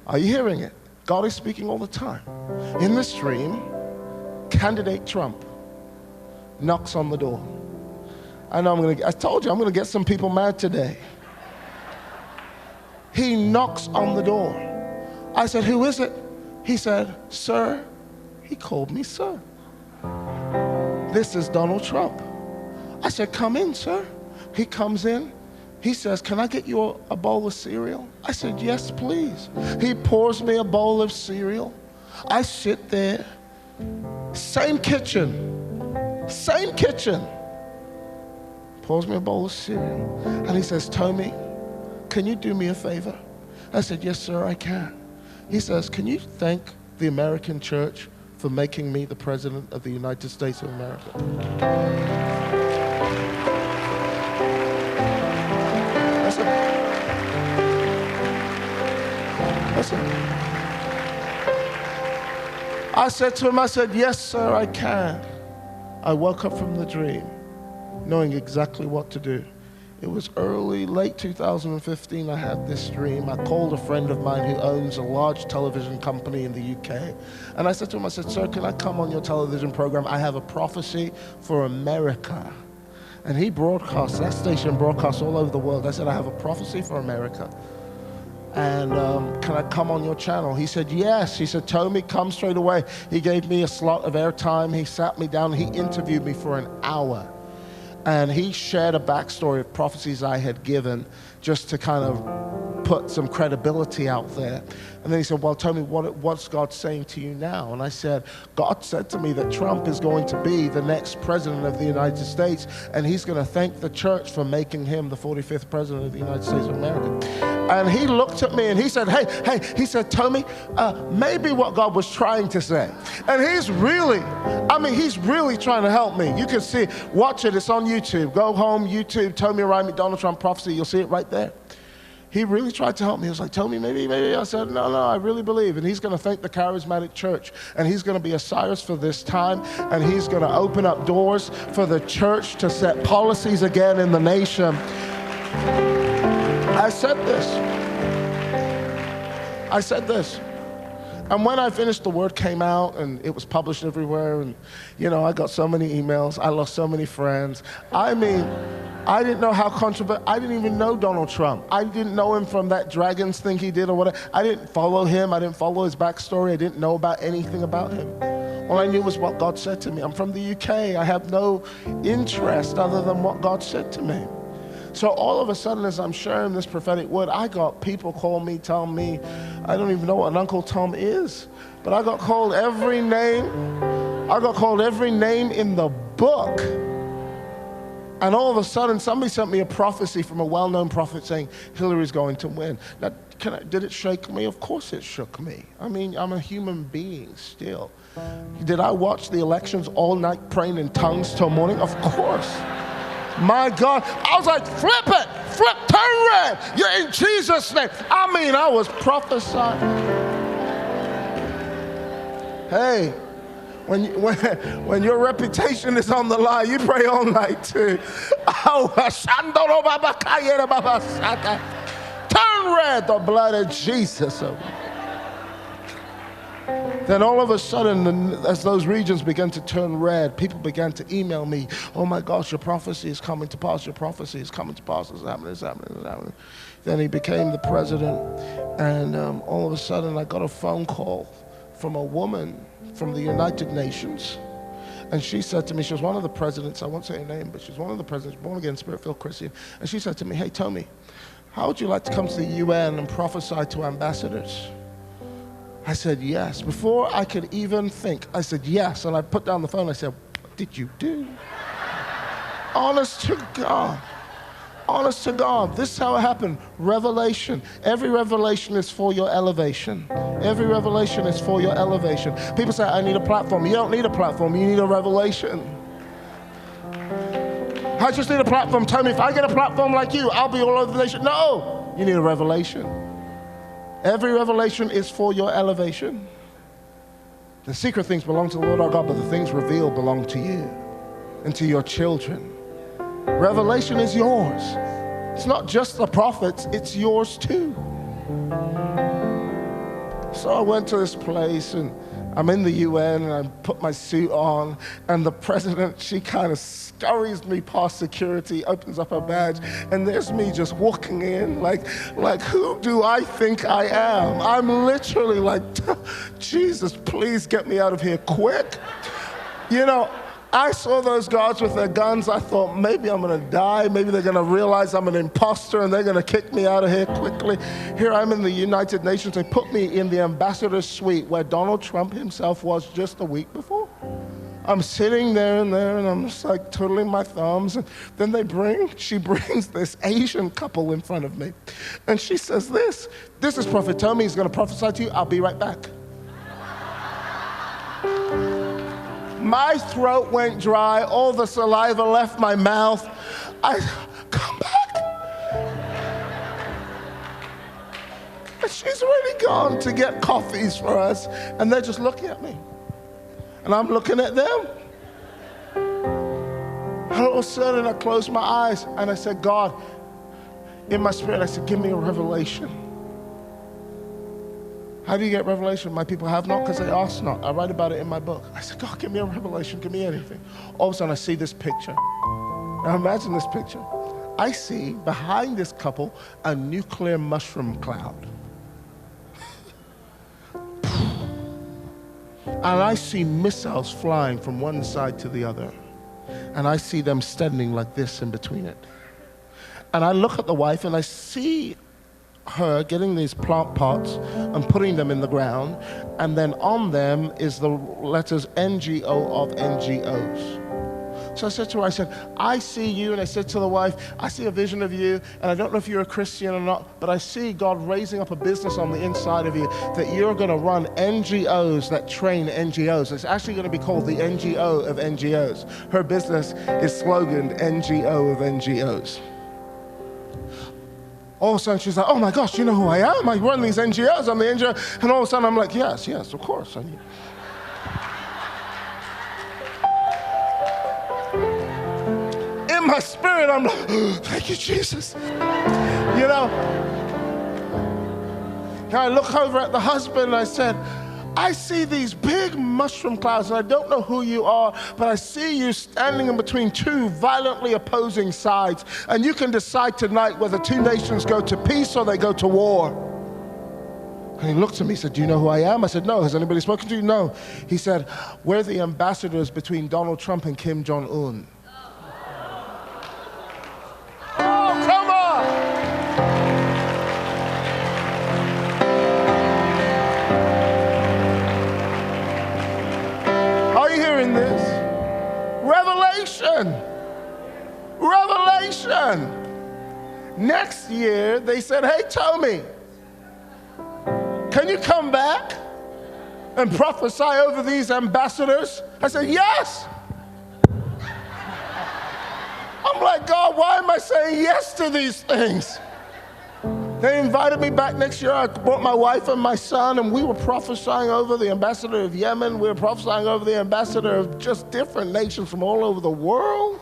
Are you hearing it? God is speaking all the time. In this dream, candidate Trump knocks on the door. I told you, I'm going to get some people mad today. He knocks on the door. I said, who is it? He said, sir. He called me sir. This is Donald Trump. I said, come in, sir. He comes in. He says, can I get you a bowl of cereal? I said, yes, please. He pours me a bowl of cereal. I sit there. Same kitchen. Pours me a bowl of cereal. And he says, Tomi, can you do me a favor? I said, yes, sir, I can. He says, can you thank the American church for making me the president of the United States of America? I said to him, yes, sir, I can. I woke up from the dream knowing exactly what to do. It was late 2015, I had this dream. I called a friend of mine who owns a large television company in the UK. And I said to him, sir, can I come on your television program? I have a prophecy for America. And he broadcasts, that station broadcasts all over the world. I said, I have a prophecy for America. And can I come on your channel? He said, yes. He said, Tomi, come straight away. He gave me a slot of airtime. He sat me down. He interviewed me for an hour. And he shared a backstory of prophecies I had given just to kind of put some credibility out there. And then he said, well, Tomi, what's God saying to you now? And I said, God said to me that Trump is going to be the next president of the United States, and he's going to thank the church for making him the 45th president of the United States of America. And he looked at me and he said, hey, he said, Tomi, maybe what God was trying to say. And he's really trying to help me. You can see, watch it, it's on YouTube. Go home, YouTube, Tomi Arayomi, Donald Trump prophecy, you'll see it right there. He really tried to help me. He was like, Tomi, maybe. I said, no, I really believe. And he's going to thank the charismatic church. And he's going to be a Cyrus for this time. And he's going to open up doors for the church to set policies again in the nation. I said this. I said this. And when I finished, the word came out and it was published everywhere. And, you know, I got so many emails. I lost so many friends. I mean, I didn't know how controversial. I didn't even know Donald Trump. I didn't know him from that dragons thing he did or whatever. I didn't follow him. I didn't follow his backstory. I didn't know about anything about him. All I knew was what God said to me. I'm from the UK. I have no interest other than what God said to me. So all of a sudden, as I'm sharing this prophetic word, I got people call me, tell me, I don't even know what an Uncle Tom is, but I got called every name. I got called every name in the book. And all of a sudden, somebody sent me a prophecy from a well-known prophet saying Hillary's going to win. Now, did it shake me? Of course it shook me. I mean, I'm a human being still. Did I watch the elections all night praying in tongues till morning? Of course. My God, I was like, flip it, turn red. You're in Jesus' name. I mean, I was prophesying. Hey, when your reputation is on the line, you pray all night too. Turn red, the blood of Jesus. Then all of a sudden, as those regions began to turn red, people began to email me, oh my gosh, your prophecy is coming to pass, your prophecy is coming to pass, it's happening, it's happening, it's happening. Then he became the president, and all of a sudden I got a phone call from a woman from the United Nations, and she said to me, she was one of the presidents, I won't say her name, but she's one of the presidents, born again, spirit-filled Christian, and she said to me, hey Tomi, how would you like to come to the UN and prophesy to ambassadors? I said, yes. Before I could even think, I said, yes. And I put down the phone, I said, what did you do? Honest to God. Honest to God. This is how it happened. Revelation. Every revelation is for your elevation. Every revelation is for your elevation. People say, I need a platform. You don't need a platform. You need a revelation. I just need a platform. Tell me, if I get a platform like you, I'll be all over the nation. No. You need a revelation. Every revelation is for your elevation. The secret things belong to the Lord our God, but the things revealed belong to you and to your children. Revelation is yours. It's not just the prophets, it's yours too. So I went to this place, and I'm in the UN, and I put my suit on, and the president, she kind of scurries me past security, opens up her badge, and there's me just walking in like who do I think I am? I'm literally like, Jesus, please get me out of here quick. You know, I saw those guards with their guns. I thought, maybe I'm going to die. Maybe they're going to realize I'm an imposter and they're going to kick me out of here quickly. Here I'm in the United Nations. They put me in the ambassador's suite where Donald Trump himself was just a week before. I'm sitting there, and I'm just like twiddling my thumbs. And then she brings this Asian couple in front of me. And she says this is Prophet Tomi. He's going to prophesy to you. I'll be right back. My throat went dry. All the saliva left my mouth. Come back. And she's already gone to get coffees for us. And they're just looking at me. And I'm looking at them. And all of a sudden, I closed my eyes and I said, God, in my spirit, I said, give me a revelation. How do you get revelation? My people have not because they ask not. I write about it in my book. I said, God, give me a revelation. Give me anything. All of a sudden, I see this picture. Now imagine this picture. I see behind this couple a nuclear mushroom cloud. And I see missiles flying from one side to the other. And I see them standing like this in between it. And I look at the wife and I see her getting these plant pots and putting them in the ground. And then on them is the letters NGO of NGOs. So I said to her, I said, I see you, and I said to the wife, I see a vision of you, and I don't know if you're a Christian or not, but I see God raising up a business on the inside of you that you're going to run NGOs that train NGOs. It's actually going to be called the NGO of NGOs. Her business is sloganed NGO of NGOs. All of a sudden she's like, oh my gosh, you know who I am? I run these NGOs, I'm the NGO. And all of a sudden I'm like, yes, of course. In my spirit, I'm like, oh, thank you, Jesus. You know, and I look over at the husband and I said, I see these big mushroom clouds, and I don't know who you are, but I see you standing in between two violently opposing sides, and you can decide tonight whether two nations go to peace or they go to war. And he looked at me and said, do you know who I am? I said, no. Has anybody spoken to you? No. He said, we're the ambassadors between Donald Trump and Kim Jong-un. Oh, come on! Are you hearing this? Revelation. Revelation. Next year, they said, hey, Tomi, can you come back and prophesy over these ambassadors? I said, yes. I'm like, God, why am I saying yes to these things? They invited me back next year. I brought my wife and my son, and we were prophesying over the ambassador of Yemen. We were prophesying over the ambassador of just different nations from all over the world.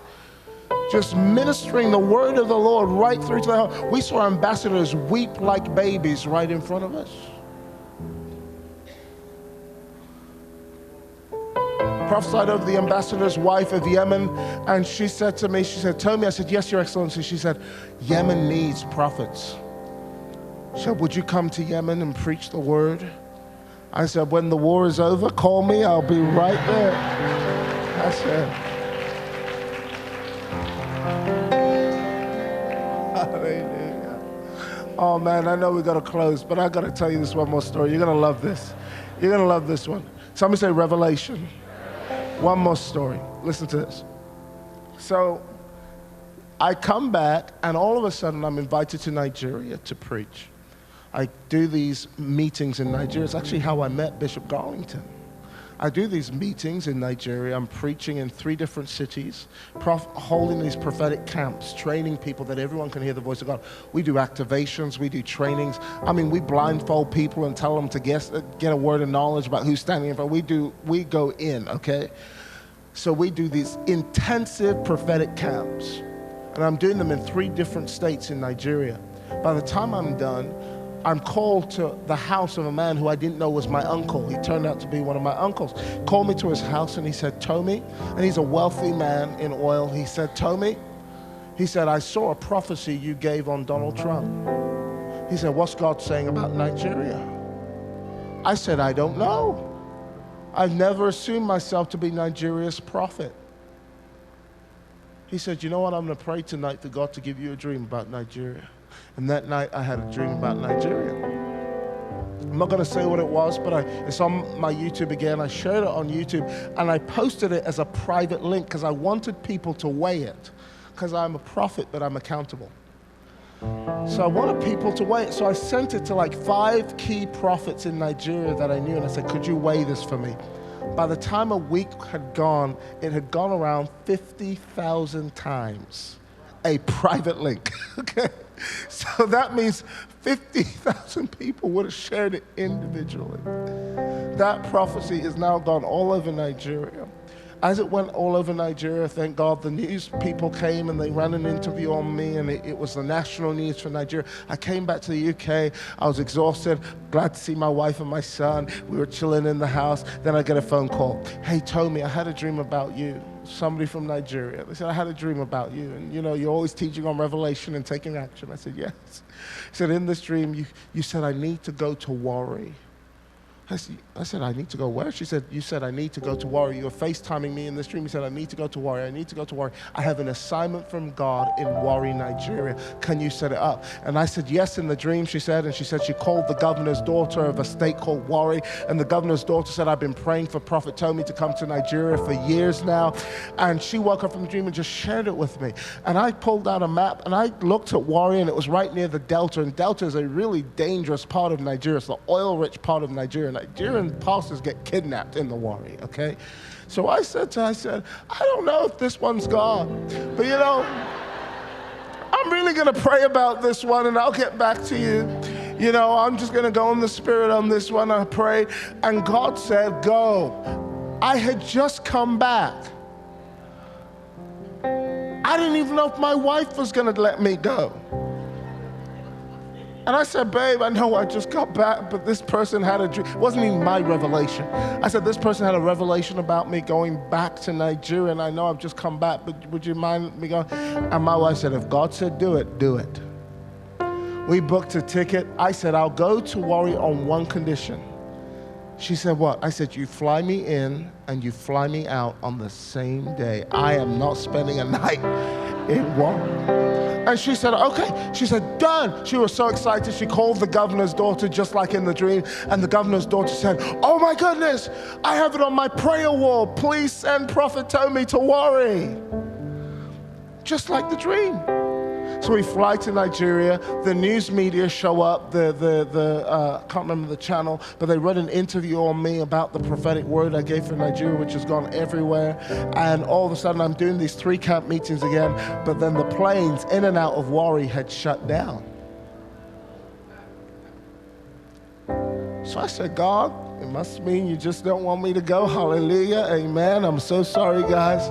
Just ministering the word of the Lord right through to the home. We saw ambassadors weep like babies right in front of us. Prophesied over the ambassador's wife of Yemen, and she said to me, she said, Tomi, I said, yes, Your Excellency. She said, Yemen needs prophets. She said, would you come to Yemen and preach the word? I said, when the war is over, call me, I'll be right there. I said, hallelujah. Oh man, I know we got to close, but I got to tell you this one more story. You're going to love this. You're going to love this one. Somebody say revelation. One more story. Listen to this. So I come back, and all of a sudden I'm invited to Nigeria to preach. I do these meetings in Nigeria. It's actually how I met Bishop Garlington. I do these meetings in Nigeria. I'm preaching in 3 different cities, holding these prophetic camps, training people that everyone can hear the voice of God. We do activations, we do trainings. I mean, we blindfold people and tell them to get a word of knowledge about who's standing in front. We go in, okay? So we do these intensive prophetic camps, and I'm doing them in 3 different states in Nigeria. By the time I'm done, I'm called to the house of a man who I didn't know was my uncle. He turned out to be one of my uncles. Called me to his house and he said, Tomi, and he's a wealthy man in oil. He said, Tomi, he said, I saw a prophecy you gave on Donald Trump. He said, what's God saying about Nigeria? I said, I don't know. I've never assumed myself to be Nigeria's prophet. He said, you know what, I'm going to pray tonight for God to give you a dream about Nigeria. And that night I had a dream about Nigeria. I'm not going to say what it was, but it's on my YouTube again. I shared it on YouTube, and I posted it as a private link because I wanted people to weigh it, because I'm a prophet, but I'm accountable. So I wanted people to weigh it. So I sent it to like 5 key prophets in Nigeria that I knew, and I said, could you weigh this for me? By the time a week had gone, it had gone around 50,000 times. A private link, okay? So that means 50,000 people would have shared it individually. That prophecy is now gone all over Nigeria. As it went all over Nigeria, thank God, the news people came and they ran an interview on me, and it was the national news for Nigeria. I came back to the UK. I was exhausted, glad to see my wife and my son. We were chilling in the house. Then I get a phone call. Hey, Tomi, I had a dream about you. Somebody from Nigeria. They said, I had a dream about you. And, you know, you're always teaching on revelation and taking action. I said, yes. He said, in this dream, you said, I need to go to Warri. I said, I need to go where? She said, you said, I need to go to Warri. You were FaceTiming me in this dream. You said, I need to go to Warri. I need to go to Warri. I have an assignment from God in Warri, Nigeria. Can you set it up? And I said, yes, in the dream, she said. And she said she called the governor's daughter of a state called Warri. And the governor's daughter said, I've been praying for Prophet Tomi to come to Nigeria for years now. And she woke up from the dream and just shared it with me. And I pulled out a map and I looked at Warri, and it was right near the Delta. And Delta is a really dangerous part of Nigeria. It's the oil-rich part of Nigeria. Nigerian pastors get kidnapped in the Warri, okay? So I said to her, I don't know if this one's God, but you know, I'm really gonna pray about this one and I'll get back to you. You know, I'm just gonna go in the spirit on this one. I prayed, and God said, go. I had just come back. I didn't even know if my wife was gonna let me go. And I said, babe, I know I just got back, but this person had a dream. It wasn't even my revelation. I said, this person had a revelation about me going back to Nigeria, and I know I've just come back, but would you mind me going? And my wife said, if God said do it, do it. We booked a ticket. I said, I'll go to Warri on one condition. She said, what? I said, you fly me in and you fly me out on the same day. I am not spending a night in Warri. And she said, okay. She said, done. She was so excited. She called the governor's daughter, just like in the dream. And the governor's daughter said, oh my goodness, I have it on my prayer wall. Please send Prophet Tomi to Warri. Just like the dream. So we fly to Nigeria. The news media show up. I can't remember the channel, but they read an interview on me about the prophetic word I gave for Nigeria, which has gone everywhere. And all of a sudden, I'm doing these 3 camp meetings again, but then the planes in and out of Warri had shut down. So I said, God, it must mean you just don't want me to go. Hallelujah, amen. I'm so sorry, guys.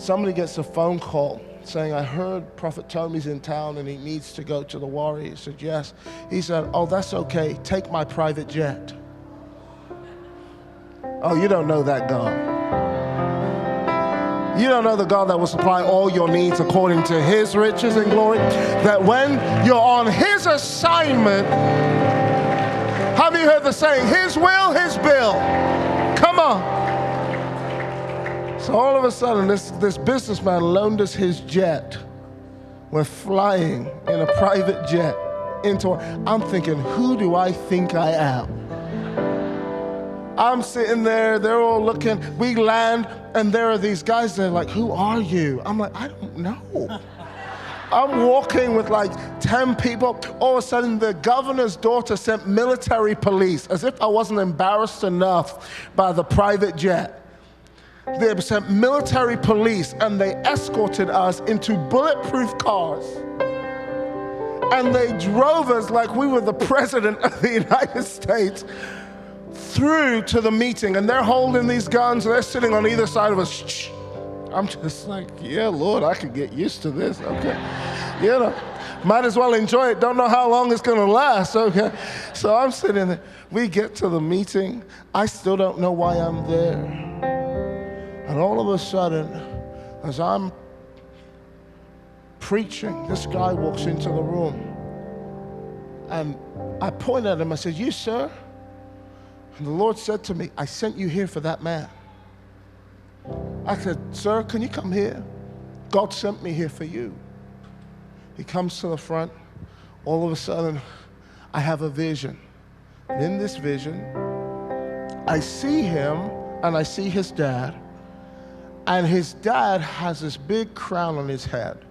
Somebody gets a phone call saying, I heard Prophet Tomi's in town and he needs to go to the Warri. He said, yes. He said, oh, that's okay. Take my private jet. Oh, you don't know that God. You don't know the God that will supply all your needs according to his riches and glory. That when you're on his assignment, have you heard the saying, his will, his bill? Come on. So all of a sudden, this businessman loaned us his jet. We're flying in a private jet into, I'm thinking, who do I think I am? I'm sitting there, they're all looking, we land, and there are these guys, they're like, who are you? I'm like, I don't know. I'm walking with like 10 people. All of a sudden, the governor's daughter sent military police, as if I wasn't embarrassed enough by the private jet. They sent military police and they escorted us into bulletproof cars. And they drove us like we were the president of the United States through to the meeting. And they're holding these guns and they're sitting on either side of us. Shh. I'm just like, yeah, Lord, I could get used to this, okay? You know, might as well enjoy it. Don't know how long it's gonna last, okay? So I'm sitting there. We get to the meeting. I still don't know why I'm there. And all of a sudden, as I'm preaching, this guy walks into the room. And I point at him, I said, you, sir? And the Lord said to me, I sent you here for that man. I said, sir, can you come here? God sent me here for you. He comes to the front. All of a sudden, I have a vision. And in this vision, I see him and I see his dad. And his dad has this big crown on his head.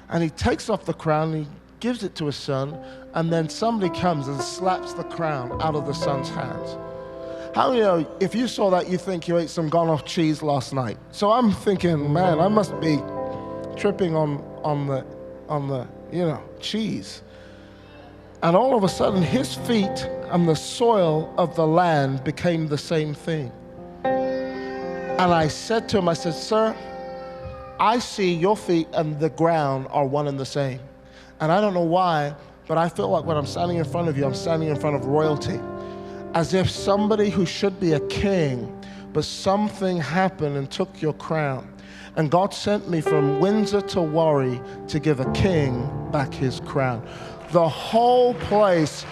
And he takes off the crown and he gives it to his son. And then somebody comes and slaps the crown out of the son's hands. How do you know, if you saw that, you think you ate some gone-off cheese last night? So I'm thinking, man, I must be tripping on the cheese. And all of a sudden, his feet and the soil of the land became the same thing. And I said to him, I said, sir, I see your feet and the ground are one and the same. And I don't know why, but I feel like when I'm standing in front of you, I'm standing in front of royalty. As if somebody who should be a king, but something happened and took your crown. And God sent me from Windsor to Warri to give a king back his crown. The whole place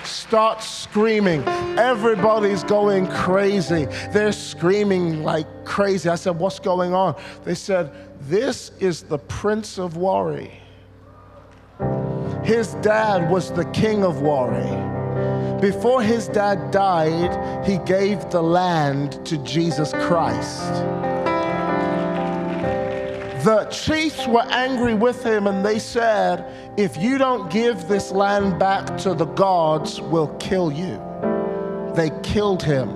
starts screaming. Everybody's going crazy. They're screaming like crazy. I said, what's going on? They said, this is the Prince of Warri. His dad was the king of Warri. Before his dad died, he gave the land to Jesus Christ. The chiefs were angry with him and they said, if you don't give this land back to the gods, we'll kill you. They killed him.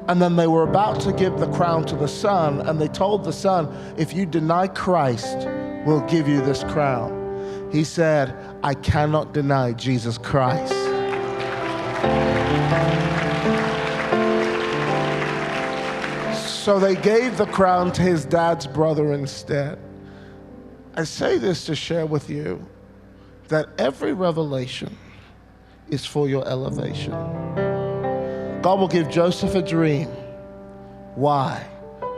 And then they were about to give the crown to the son, and they told the son, if you deny Christ, we'll give you this crown. He said, I cannot deny Jesus Christ. So they gave the crown to his dad's brother instead. I say this to share with you. that every revelation is for your elevation. God will give Joseph a dream. Why?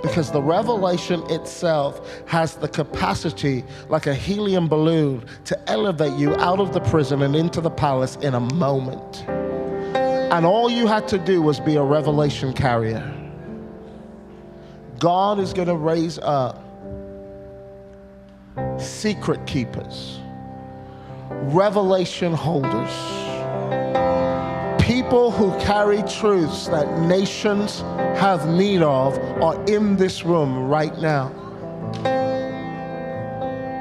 Because the revelation itself has the capacity, like a helium balloon, to elevate you out of the prison and into the palace in a moment. And all you had to do was be a revelation carrier. God is going to raise up secret keepers, revelation holders, people who carry truths that nations have need of are in this room right now.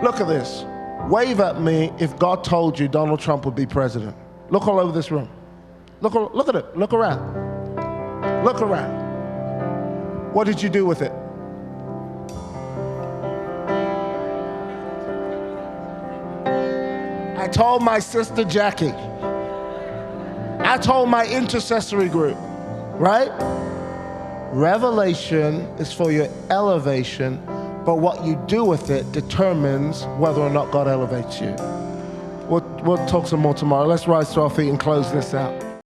Look at this. Wave at me if God told you Donald Trump would be president. Look all over this room. Look at it. Look around. Look around. What did you do with it? I told my sister Jackie. I told my intercessory group, right? Revelation is for your elevation, but what you do with it determines whether or not God elevates you. We'll talk some more tomorrow. Let's rise to our feet and close this out.